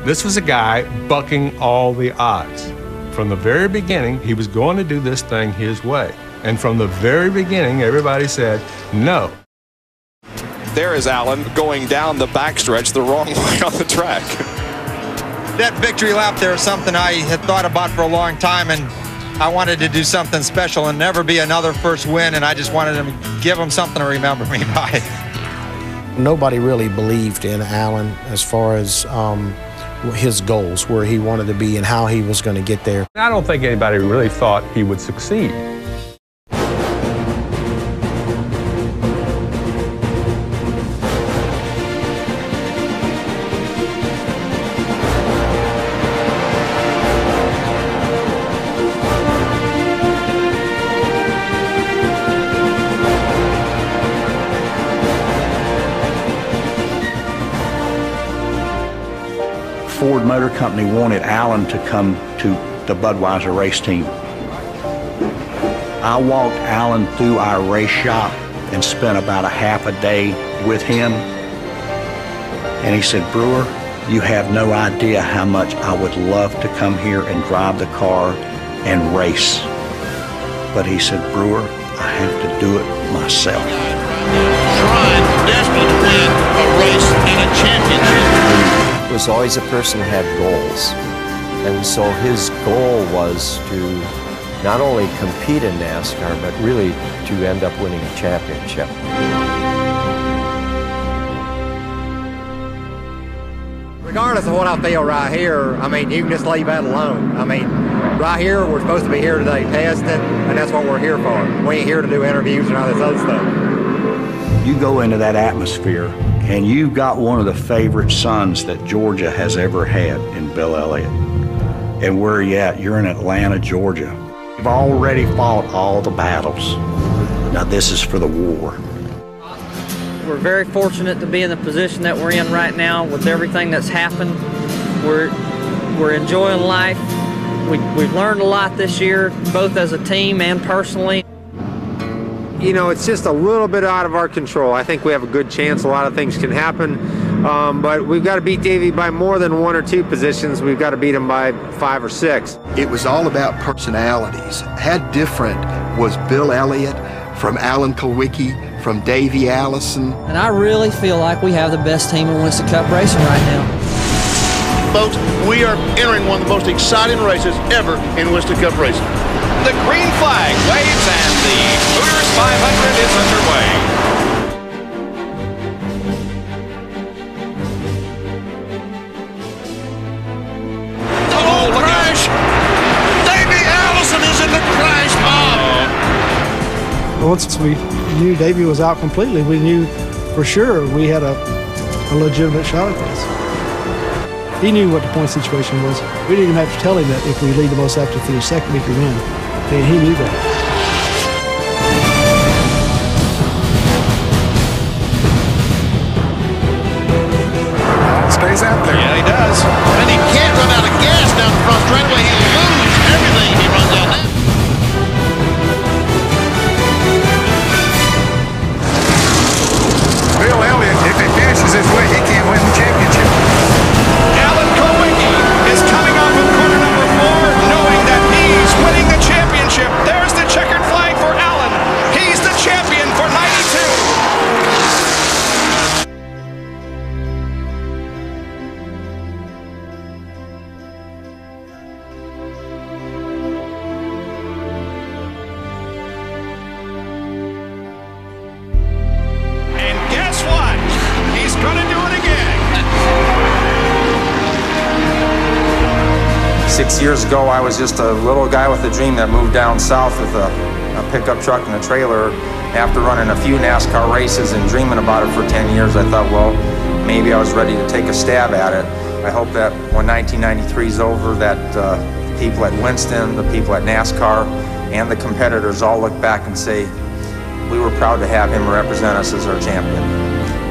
This was a guy bucking all the odds. From the very beginning, he was going to do this thing his way. And from the very beginning, everybody said, no. There is Allen going down the backstretch the wrong way on the track. That victory lap there is something I had thought about for a long time, and I wanted to do something special and never be another first win, and I just wanted to give him something to remember me by. Nobody really believed in Allen as far as his goals, where he wanted to be and how he was going to get there. I don't think anybody really thought he would succeed. Ford Motor Company wanted Allen to come to the Budweiser race team. I walked Allen through our race shop and spent about a half a day with him. And he said, "Brewer, you have no idea how much I would love to come here and drive the car and race." But he said, "Brewer, I have to do it myself." Trying desperate to win a race and a championship. Was always a person who had goals, and so his goal was to not only compete in NASCAR, but really to end up winning a championship. Regardless of what I feel right here, I mean, you can just leave that alone. I mean, right here, we're supposed to be here today testing, and that's what we're here for. We ain't here to do interviews and all this other stuff. You go into that atmosphere, and you've got one of the favorite sons that Georgia has ever had in Bill Elliott. And where are you at? You're in Atlanta, Georgia. You've already fought all the battles. Now this is for the war. We're very fortunate to be in the position that we're in right now with everything that's happened. We're enjoying life. We've learned a lot this year, both as a team and personally. You know, it's just a little bit out of our control. I think we have a good chance. A lot of things can happen. But we've got to beat Davey by more than 1 or 2 positions. We've got to beat him by 5 or 6. It was all about personalities. How different was Bill Elliott from Alan Kulwicki, from Davey Allison? And I really feel like we have the best team in Winston Cup racing right now. Folks, we are entering one of the most exciting races ever in Winston Cup racing. The green flag waves and the Hooters 500 is underway. Oh, crash! Davey Allison is in the crash mob! Once we knew Davey was out completely, we knew for sure we had a legitimate shot at this. He knew what the point situation was. We didn't even have to tell him that if we lead the most laps to finish second, we could win. And he knew that. Stays out there. Yeah, he does. And he can't run out of gas down the front straightaway. He'll lose everything he runs out now. Bill Elliott, if he finishes his way, he can't win the championship. Alan Kulwicki is coming off of corner number 4, knowing that he's winning the championship. There's the checkered flag for Allen. He's the champion for 92. And guess what? He's gonna do it again. 6 years ago, I was just a little guy with a dream that moved down south with a pickup truck and a trailer. After running a few NASCAR races and dreaming about it for 10 years, I thought, well, maybe I was ready to take a stab at it. I hope that when 1993 is over, that the people at Winston, the people at NASCAR, and the competitors all look back and say, we were proud to have him represent us as our champion.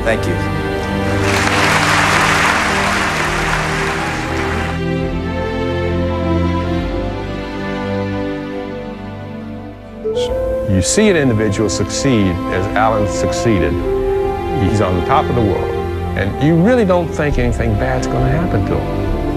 Thank you. You see an individual succeed as Allen succeeded. He's on the top of the world. And you really don't think anything bad's going to happen to him.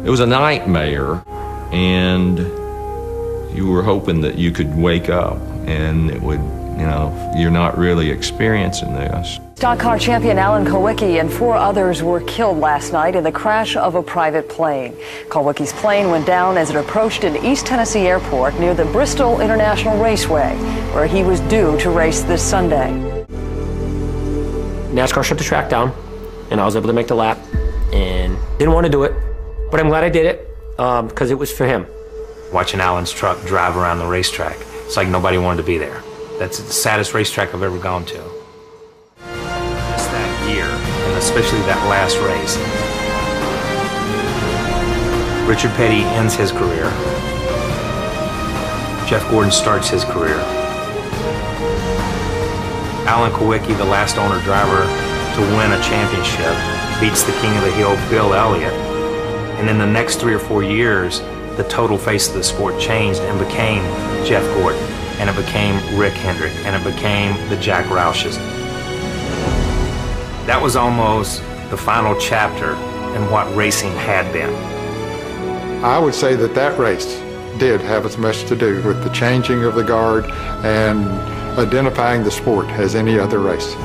It was a nightmare, and you were hoping that you could wake up and it would, you know, you're not really experiencing this. Stock car champion Alan Kulwicki and 4 others were killed last night in the crash of a private plane. Kulwicki's plane went down as it approached an East Tennessee airport near the Bristol International Raceway, where he was due to race this Sunday. NASCAR shut the track down, and I was able to make the lap, and didn't want to do it, but I'm glad I did it because it was for him. Watching Alan's truck drive around the racetrack, it's like nobody wanted to be there. That's the saddest racetrack I've ever gone to. Just that year, and especially that last race. Richard Petty ends his career. Jeff Gordon starts his career. Alan Kulwicki, the last owner driver to win a championship, beats the king of the hill, Bill Elliott. And in the next 3 or 4 years, the total face of the sport changed and became Jeff Gordon, and it became Rick Hendrick, and it became the Jack Roush's. That was almost the final chapter in what racing had been. I would say that that race did have as much to do with the changing of the guard and identifying the sport as any other race.